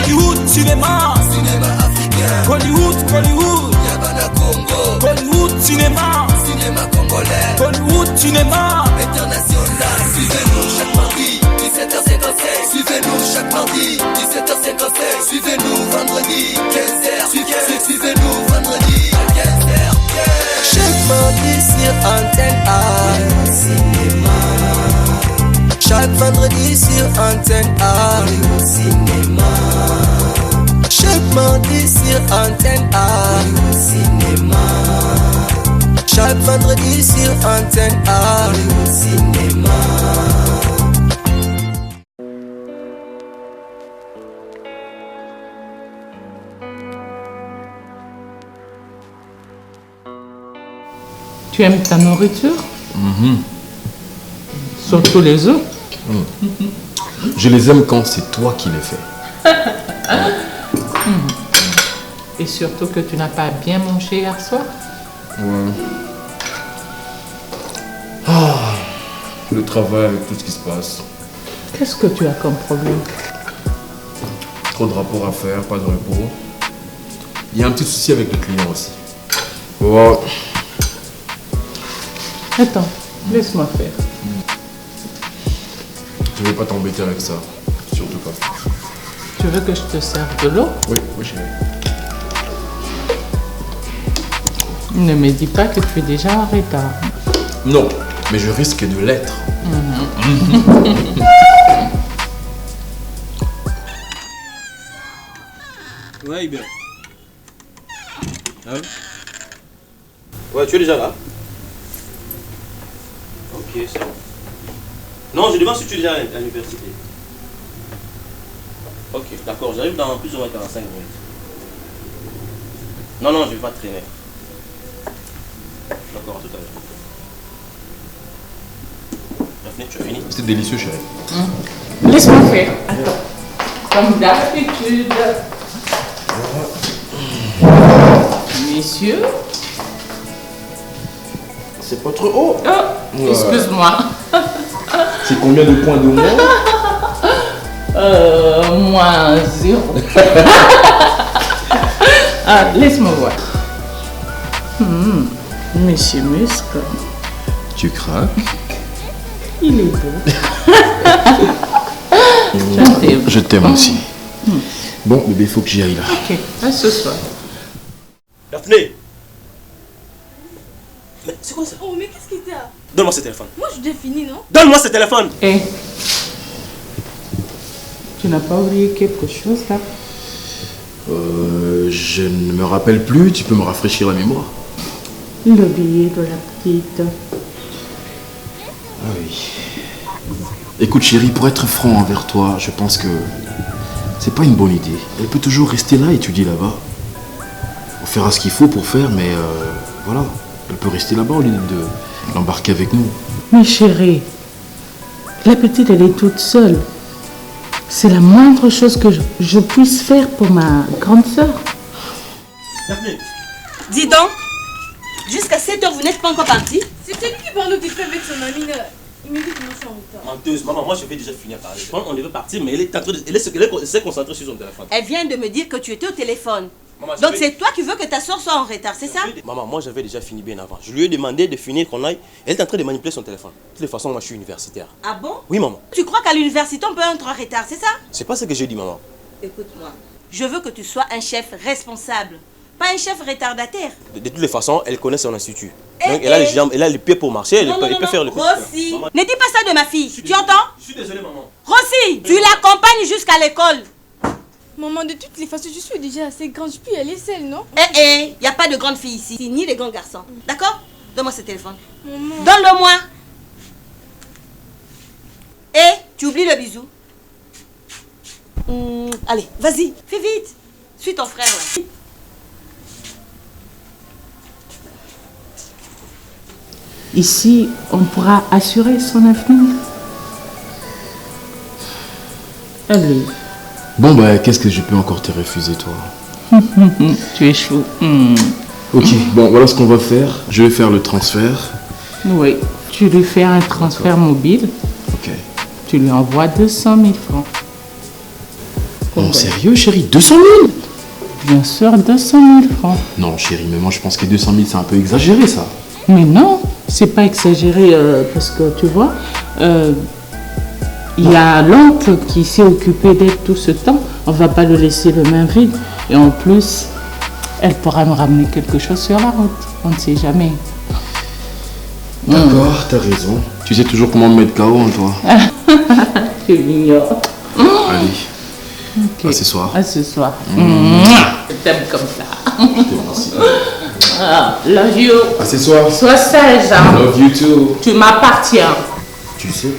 Hollywood, cinéma. Cinéma africain. Hollywood, Hollywood. Yabana Congo. Hollywood, cinéma. Cinéma congolais. Hollywood, cinéma. International. Suivez-nous chaque mardi, 17h55. Suivez-nous chaque mardi, 17h55. Suivez-nous vendredi, 15h. Suivez-nous vendredi, 15h. Chaque mardi sur Antenne A. Cinéma. Chaque vendredi sur Antenne A. Hollywood Cinéma. Chaque mardi sur Antenne A. Hollywood Cinéma. Chaque vendredi sur Antenne A. Hollywood Cinéma. Tu aimes ta nourriture? Surtout les œufs. Je les aime quand c'est toi qui les fais. Et surtout que tu n'as pas bien mangé hier soir. Ouais. Le travail avec tout ce qui se passe. Qu'est-ce que tu as comme problème? Trop de rapports à faire, pas de repos. Il y a un petit souci avec le client aussi. Ouais. Attends, laisse-moi faire. Je vais pas t'embêter avec ça. Surtout pas. Tu veux que je te serve de l'eau? Oui, chérie. Ne me dis pas que tu es déjà en retard. Non, mais je risque de l'être. Ouais, bien. Hein? Ouais, tu es déjà là? Ok, c'est bon. Non, je demande si tu es déjà à l'université. Ok, d'accord, j'arrive dans plus ou moins 45 minutes. Non, je vais pas te traîner. D'accord, à tout à l'heure. Daphné, tu as fini? C'était délicieux, chérie. Laisse-moi faire. Attends. Comme d'habitude. Messieurs. C'est pas trop haut. Oh, excuse-moi. C'est combien de points de moins? Moins 0. Laisse-moi voir. Monsieur Muscle. Tu craques? Il est beau. Je t'aime aussi. Bon, bébé, il faut que j'y aille là. Ok, à ce soir. Daphné! Mais c'est quoi ça? Oh, mais qu'est-ce qu'il t'a? Donne-moi ce téléphone. Moi, je l'ai fini, non? Donne-moi ce téléphone! Hé, tu n'as pas oublié quelque chose là? Je ne me rappelle plus, tu peux me rafraîchir la mémoire? Le billet de la petite. Ah oui. Écoute chérie, pour être franc envers toi, je pense que c'est pas une bonne idée. Elle peut toujours rester là, étudier là-bas. On fera ce qu'il faut pour faire, mais voilà. Elle peut rester là-bas au lieu de l'embarquer avec nous. Mais chérie, la petite elle est toute seule. C'est la moindre chose que je puisse faire pour ma grande sœur. Daphné! Dis donc, jusqu'à 7h, vous n'êtes pas encore parti? C'était lui qui parlait vite fait avec son ami là. Il me dit que nous sommes en retard. Menteuse, maman, moi je vais déjà finir par aller. On devait partir, mais elle s'est concentrée sur son téléphone. Elle vient de me dire que tu étais au téléphone. Maman, Donc c'est toi qui veux que ta soeur soit en retard, c'est ça? Maman, moi j'avais déjà fini bien avant. Je lui ai demandé de finir qu'on aille. Elle est en train de manipuler son téléphone. De toute façon, moi je suis universitaire. Ah bon? Oui, maman. Tu crois qu'à l'université on peut être en retard, c'est ça? C'est pas ce que j'ai dit, maman. Écoute-moi, je veux que tu sois un chef responsable, pas un chef retardataire. De toutes les façons, elle connaît son institut. Donc elle a les jambes, elle a les pieds pour marcher, elle peut faire le coup. Rossi, Maman, ne dis pas ça de ma fille, tu entends? Je suis désolé, maman. Rossi, tu l'accompagnes jusqu'à l'école. Maman, de toutes les façons, je suis déjà assez grande. Je peux y aller seule, non? Il n'y a pas de grande fille ici, ni de grands garçons. D'accord? Donne-moi ce téléphone. Maman. Donne-le-moi. Tu oublies le bisou. Allez, vas-y, fais vite. Suis ton frère là. Ici, on pourra assurer son avenir. Allez. Bon, bah, qu'est-ce que je peux encore te refuser, toi? Tu es chou. Ok, bon, voilà ce qu'on va faire. Je vais faire le transfert. Oui, tu lui fais un transfert mobile. Ok. Tu lui envoies 200 000 francs. Comme Non, sérieux, chérie, 200 000? Bien sûr, 200 000 francs. Non, chérie, mais moi je pense que 200 000 c'est un peu exagéré ça. Mais non, c'est pas exagéré parce que tu vois, il y a l'oncle qui s'est occupé d'elle tout ce temps. On va pas le laisser les mains vides. Et en plus, elle pourra me ramener quelque chose sur la route. On ne sait jamais. D'accord, t'as raison. Tu sais toujours comment me mettre KO, hein, toi. Tu l'ignores. Allez, Ok. à ce soir. À ce soir. Je t'aime comme ça. Je te remercie. Ah, love you. À ce soir. Sois sage, hein. Love you too. Tu m'appartiens. Tu sais.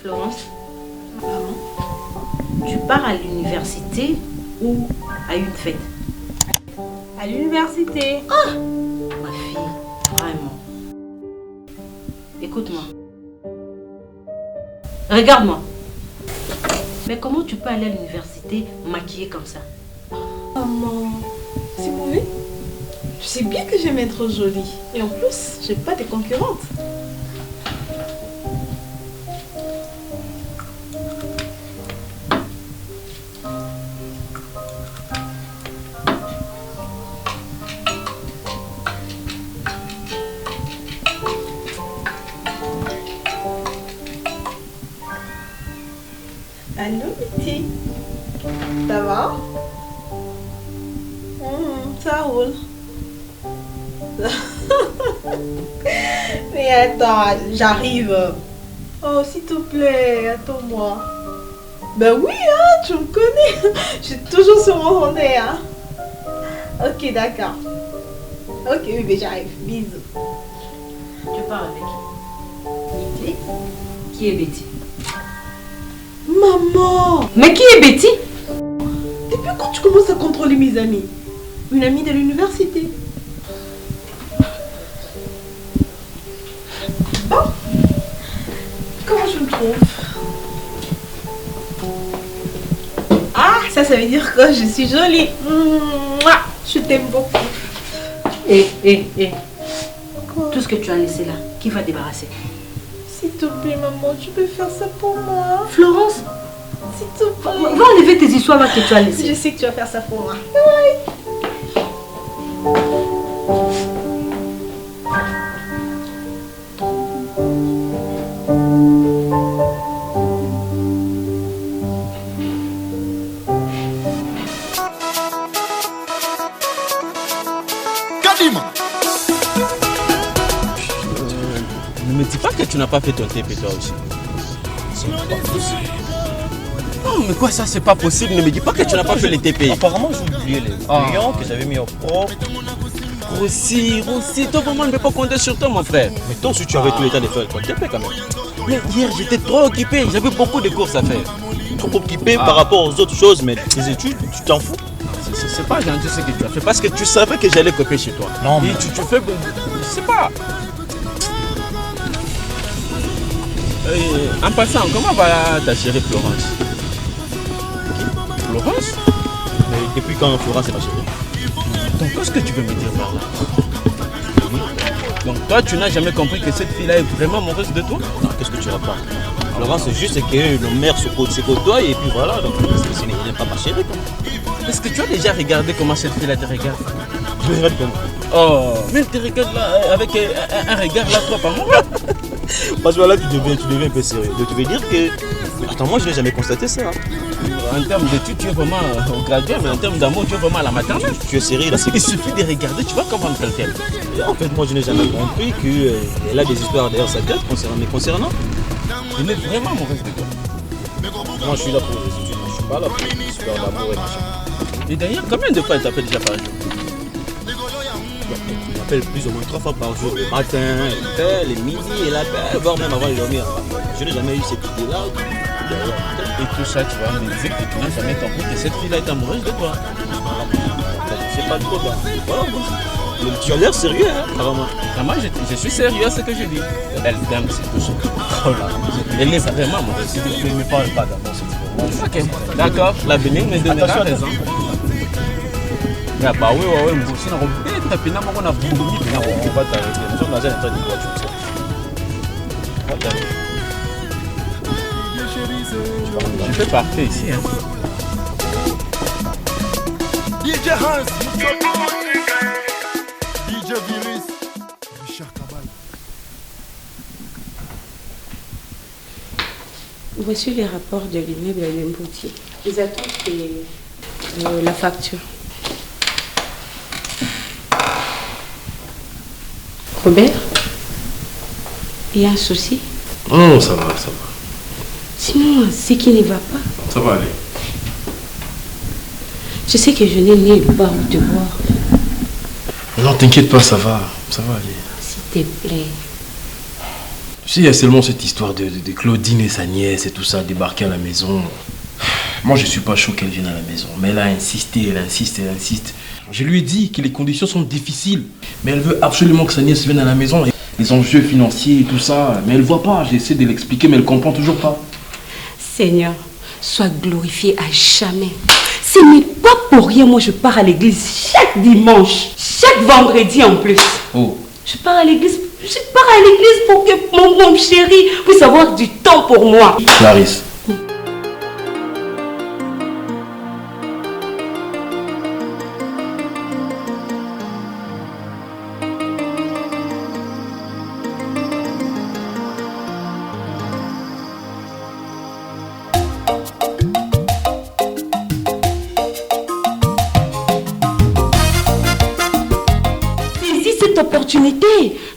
Florence, tu pars à l'université ou à une fête? À l'université. Ma fille, vraiment. Écoute-moi. Regarde-moi. Mais comment tu peux aller à l'université maquillée comme ça? Maman, c'est mauvais. Je sais bien que j'aime être jolie. Et en plus, j'ai pas de concurrente. Allô, Betty. Ça va? Ça roule. Mais attends, j'arrive. Oh, s'il te plaît, attends-moi. Ben oui, hein, tu me connais. Je suis toujours sur mon rendez, hein. Ok, d'accord. Ok, oui, mais j'arrive. Bisous. Tu pars avec Betty? qui est Betty? Maman! Mais qui est Betty? Depuis quand tu commences à contrôler mes amis? Une amie de l'université. Bon. Comment je me trouve? Ah, ça veut dire que je suis jolie. Mouah, je t'aime beaucoup. Quoi? Tout ce que tu as laissé là, qui va débarrasser? S'il te plaît, maman, tu peux faire ça pour moi? Florence, S'il te plaît. va enlever tes histoires là que tu as laissées. Je sais que tu vas faire ça pour moi. Ne me dis pas que tu n'as pas fait ton TP toi aussi. Non mais quoi ça c'est pas possible, ne me dis pas que tu n'as pas fait les TP. Apparemment j'ai oublié les clients que j'avais mis en propre. Rossi, toi vraiment ne peux pas compter sur toi mon frère. Mais toi aussi tu avais tout le temps de faire ton TP quand même. Mais hier j'étais trop occupé, j'avais beaucoup de courses à faire. Trop occupé par rapport aux autres choses, mais tes études, tu t'en fous. C'est pas gentil ce que tu as fait parce que tu savais que j'allais copier chez toi. Non mais... Et tu fais... Je sais pas. En passant, comment va ta chérie Florence? Florence? Mais depuis quand Florence est ma chérie? Donc qu'est-ce que tu veux me dire par là? Donc toi tu n'as jamais compris que cette fille-là est vraiment amoureuse de toi? Non, qu'est-ce que tu racontes? Florence c'est juste que nos mères se côtoient et puis voilà, donc ce n'est pas ma chérie quoi. Est-ce que tu as déjà regardé comment cette fille-là te regarde? Je regarde comment? Oh, mais elle te regarde là avec un regard là toi par moi. Parce que là tu deviens un peu sérieux. Donc tu veux dire que... Attends, moi je n'ai jamais constaté ça. Hein. En termes d'études tu es vraiment au gradué, mais en termes d'amour tu es vraiment à la maternelle. Tu es sérieux là? Il suffit de regarder, tu vas comprendre quelqu'un. En fait moi je n'ai jamais compris qu'elle a des histoires derrière sa tête me concernant. Elle est vraiment amoureuse de toi. Moi, je suis là pour les études, je suis pas là pour l'histoire d'amour et machin. Et d'ailleurs, combien de fois elle t'appelle déjà par jour? Elle m'appelle plus ou moins 3 fois par jour. Le matin, elle appelle, le midi, elle appelle, voire même avant de dormir. Je n'ai jamais eu cette idée-là. Et tout ça, tu vois, me dire que tu n'as jamais compris que cette fille-là est amoureuse de toi. C'est pas trop bien. Voilà, mais tu as l'air sérieux, hein, apparemment. Moi, je suis sérieux à ce que je dis. Elle t'aime, c'est tout ça. Oh là, elle est vraiment amoureuse. S'il te plaît, ne parle pas d'abord, s'il te plaît. Ok, d'accord, l'avenir me donnera raison. Ah bah oui, sinon on va t'arrêter. Nous sommes dans un état de voiture. Je peux partir ici. Hein. DJ Hans, DJ Virus, Richard Cabal. Voici les rapports de l'immeuble Lemboutier. Les attentes et la facture. Robert, il y a un souci? Non, ça va. Sinon, c'est qui ne va pas. Ça va aller. Je sais que je n'ai nulle part où te voir. Non, t'inquiète pas, ça va aller. S'il te plaît. Tu sais, il y a seulement cette histoire de Claudine et sa nièce et tout ça débarquer à la maison. Moi, je suis pas chaud qu'elle vienne à la maison. Mais elle a insisté, elle insiste. Je lui ai dit que les conditions sont difficiles. Mais elle veut absolument que sa nièce vienne à la maison. Les enjeux financiers et tout ça. Mais elle voit pas. J'essaie de l'expliquer, mais elle comprend toujours pas. Seigneur, sois glorifié à jamais. Ce n'est pas pour rien, moi je pars à l'église chaque dimanche, chaque vendredi en plus. Oh. Je pars à l'église pour que mon chéri puisse avoir du temps pour moi. Clarisse.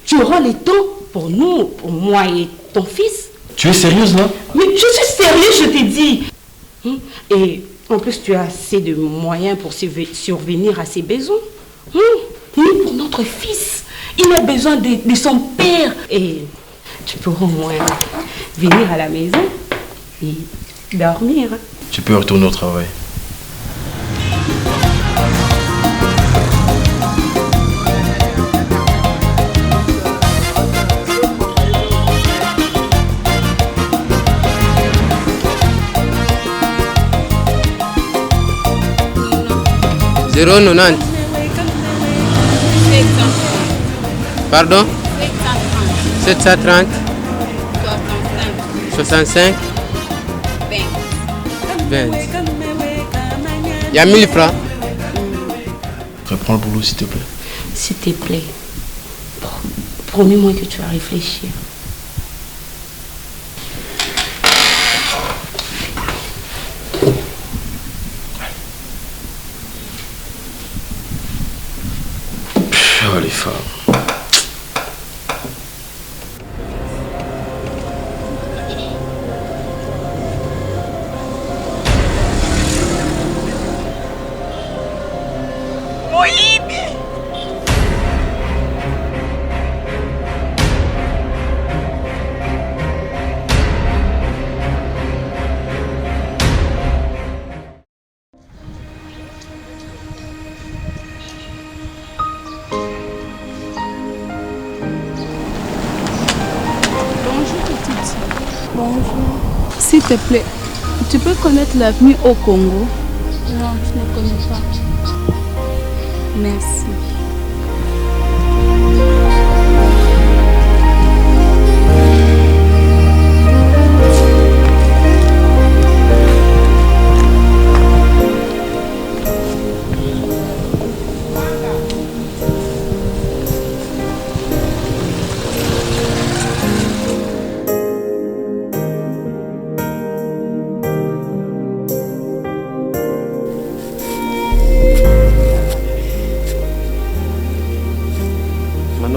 Tu auras le temps pour nous, pour moi et ton fils. Tu es sérieuse là? Mais je suis sérieuse, je t'ai dit. Et en plus, tu as assez de moyens pour survenir à ses besoins. Nous, pour notre fils, il a besoin de son père. Et tu pourras au moins venir à la maison et dormir. Tu peux retourner au travail. Zéro 90. Pardon? 730. 65. 20. Il y a 1000 francs. Reprends le boulot s'il te plaît. S'il te plaît. Promets-moi que tu vas réfléchir. Oh les femmes. S'il te plaît, tu peux connaître l'avenue au Congo? Non, je ne connais pas. Merci.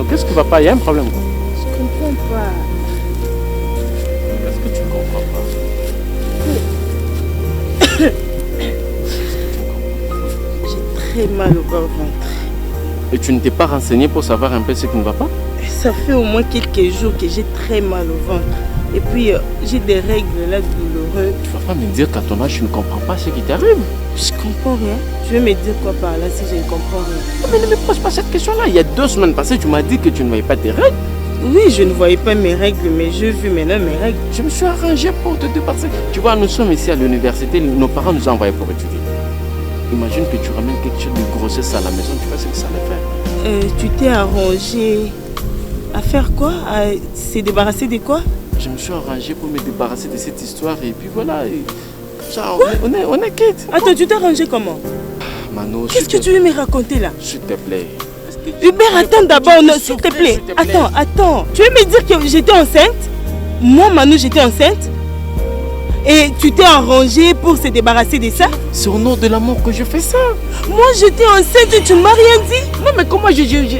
Qu'est-ce qui va pas? Il y a un problème quoi. Je comprends pas. Qu'est-ce que tu comprends pas? J'ai très mal au bas au ventre. Et tu ne t'es pas renseigné pour savoir un peu ce qui ne va pas? Ça fait au moins quelques jours que j'ai très mal au ventre. Et puis j'ai des règles là douloureuses. Tu vas pas me dire qu'à ton âge tu ne comprends pas ce qui t'arrive? Je comprends rien. Tu veux me dire quoi par là si je ne comprends rien? Mais ne me pose pas cette question-là. Il y a 2 semaines passées, tu m'as dit que tu ne voyais pas tes règles. Oui, je ne voyais pas mes règles, mais j'ai vu maintenant mes règles. Je me suis arrangé pour te dépasser. Tu vois, nous sommes ici à l'université, nos parents nous ont envoyés pour étudier. Imagine que tu ramènes quelque chose de grossesse à la maison, tu vois ce que ça va faire. Tu t'es arrangé à faire quoi? À se débarrasser de quoi? Je me suis arrangé pour me débarrasser de cette histoire et puis voilà. On est quitte. Attends, tu t'es arrangé comment? Mano, qu'est-ce que tu veux me raconter là? S'il te plaît. Hubert, attends d'abord, s'il te plaît. Attends. Tu veux me dire que j'étais enceinte? Moi, Manu, j'étais enceinte? Et tu t'es arrangé pour se débarrasser de ça? C'est au nom de l'amour que je fais ça. Moi, j'étais enceinte et tu ne m'as rien dit? Non, mais comment je... C'est juste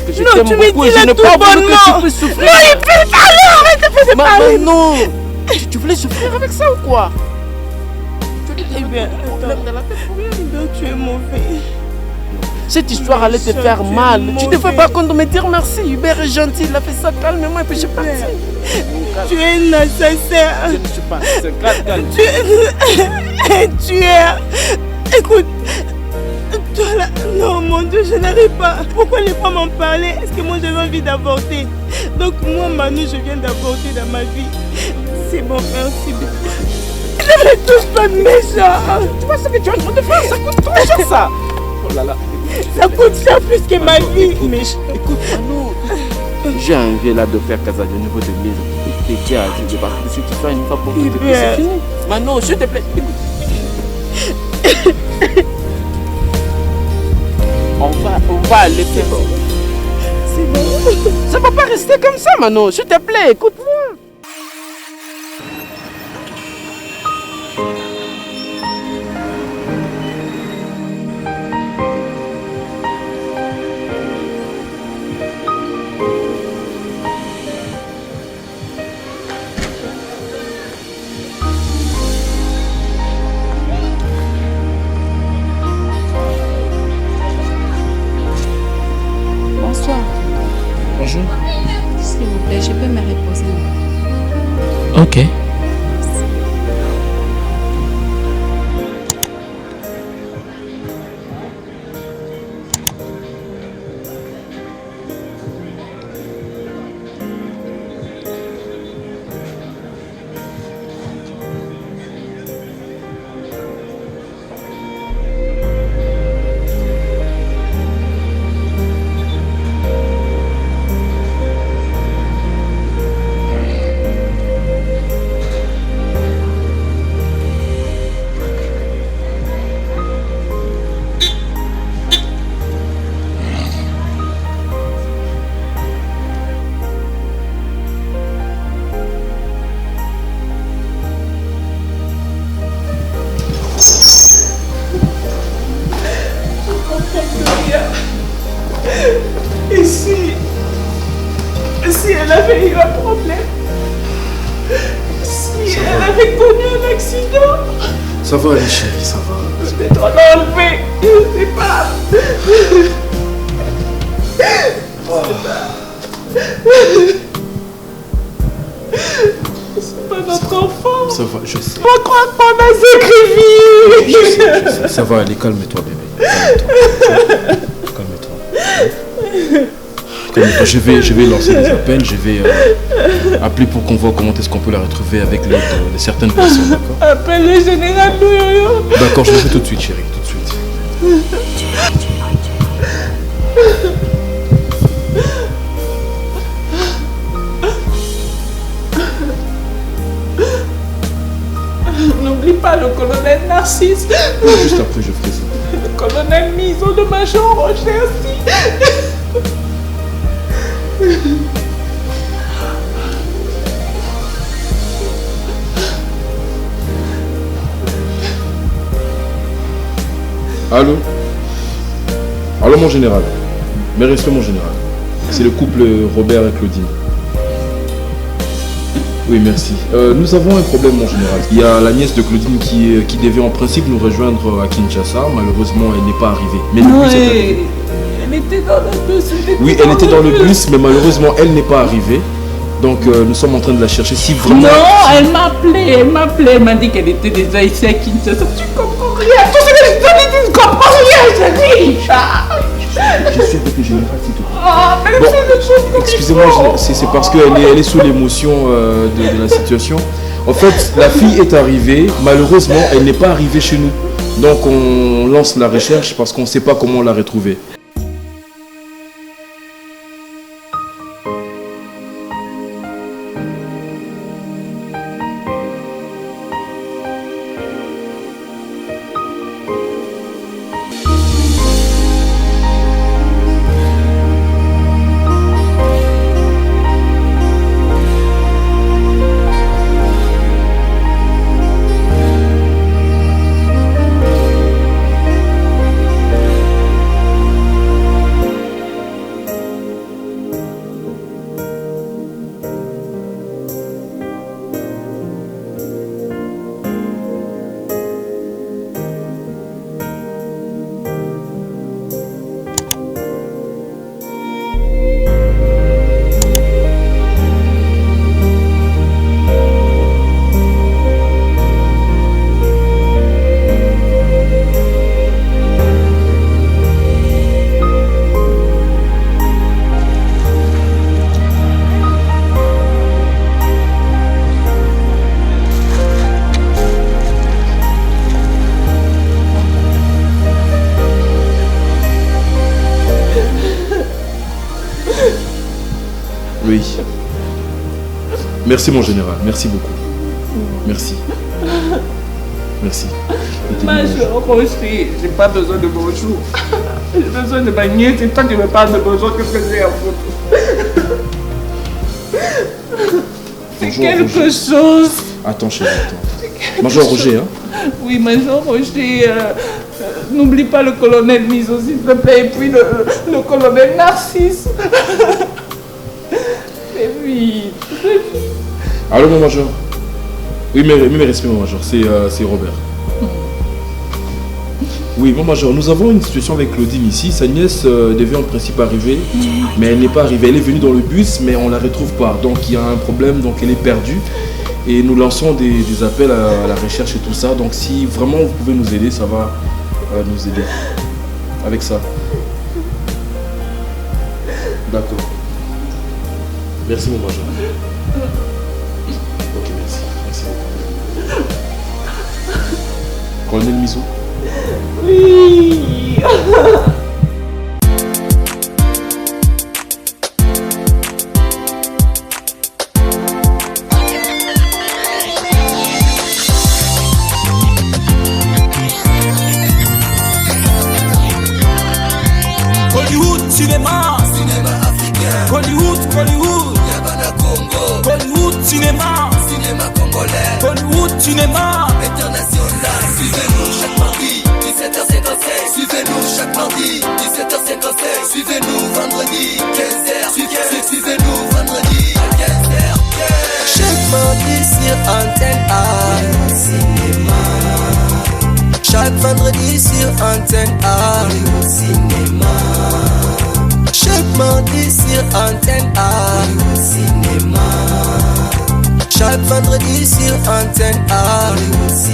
que je t'aime beaucoup et je n'ai pas voulu que tu puisses souffrir. Non, il fait parler, arrête de parler. Non, tu voulais souffrir avec ça ou quoi? Eh bien, tu es mauvais. Cette histoire allait te faire mal. Tu ne devais pas compte de me dire merci. Hubert est gentil, il a fait ça calmement et puis je suis parti. Tu es un assassin. Je ne suis pas assassin. Calme. Tu es... Écoute, toi là... Non, mon Dieu, je n'arrive pas. Pourquoi ne pas m'en parler? Est-ce que moi j'avais envie d'avorter? Donc moi, Manu, je viens d'avorter dans ma vie. C'est bon, merci beaucoup. Ne me touche pas de méchant. Tu vois ce que tu es en train de faire? Ça coûte trop cher ça. Oh là là. Ça coûte cher plus que ma vie. Mais écoute, Manu, j'ai envie là de faire casa au niveau de l'église. T'aider à se débarrasser de cette histoire une fois pour toutes. C'est fini. Manu, s'il te plaît, écoute. On va aller faire. C'est bon. Ça ne va pas rester comme ça, Manu. S'il te plaît, écoute-moi. Bonjour. S'il vous plaît, je peux me reposer. Ok. Si elle avait eu un problème, si elle avait connu un accident. Ça va aller chérie, ça va. Peut-être on l'a enlevé, je sais pas. C'est pas notre enfant. Ça va, je sais. On croit qu'on a sacrifié. Ça va aller, calme-toi bébé. Calme-toi. Je vais lancer des appels, je vais appeler pour qu'on voit comment est-ce qu'on peut la retrouver avec l'aide de certaines personnes, d'accord? Appelle le général Louyoyo. D'accord, je le fais tout de suite chérie, tout de suite. N'oublie pas le colonel Narcisse. Juste après je ferai ça. Le colonel Miso de Major Rocher aussi. Allô? Allô mon général. Mais reste mon général. C'est le couple Robert et Claudine. Oui, merci. Nous avons un problème en général. Il y a la nièce de Claudine qui devait en principe nous rejoindre à Kinshasa. Malheureusement, elle n'est pas arrivée. Mais le bus est arrivé. Elle était dans le bus. Oui, elle était dans le bus, mais malheureusement, elle n'est pas arrivée. Donc, nous sommes en train de la chercher. Si vraiment... Non, elle m'a appelé. Elle m'a dit qu'elle était déjà ici à Kinshasa. Tu comprends rien. Tout ce que je te dis, tu ne comprends rien, chérie. Je suis avec le général, s'il te plaît. Bon, excusez-moi, c'est parce qu'elle est sous l'émotion de la situation. En fait, la fille est arrivée. Malheureusement, elle n'est pas arrivée chez nous. Donc, on lance la recherche parce qu'on ne sait pas comment la retrouver. Oui. Merci mon général, merci beaucoup. Merci. Merci. Major aussi, j'ai pas besoin de bonjour. J'ai besoin de ma nièce et toi tu me parles de bonjour, qu'est-ce que j'ai à foutre? C'est quelque chose. Attends chérie, attends. Major Roger, hein? Oui, Major Roger, n'oublie pas le colonel Miso, s'il te plaît, et puis le colonel Narcisse. Et puis... Allô mon major? Oui, mes respects mon major, c'est Robert. Oui, mon major, nous avons une situation avec Claudine ici. Sa nièce devait en principe arriver, mais elle n'est pas arrivée. Elle est venue dans le bus, mais on ne la retrouve pas. Donc il y a un problème, donc elle est perdue. Et nous lançons des appels à la recherche et tout ça. Donc si vraiment vous pouvez nous aider, ça va nous aider avec ça. D'accord. Merci mon major. Ok, merci. Merci beaucoup. Colonel Miso. Oui. Hollywood, cinéma africain. Hollywood, Yabana Congo. Hollywood, cinéma congolais. Hollywood, cinéma international. Suivez-nous chaque mardi, 17h55. Suivez-nous chaque mardi, 17h55. Suivez-nous vendredi, 15h. Suivez-nous vendredi, 15h. Chaque mardi sur Antenne A. Cinéma. Chaque vendredi sur Antenne A. Hollywood Cinéma. Chaque mardi sur Antenne A. Hollywood Cinéma. Chaque vendredi sur Antenne A. Hollywood Cinéma.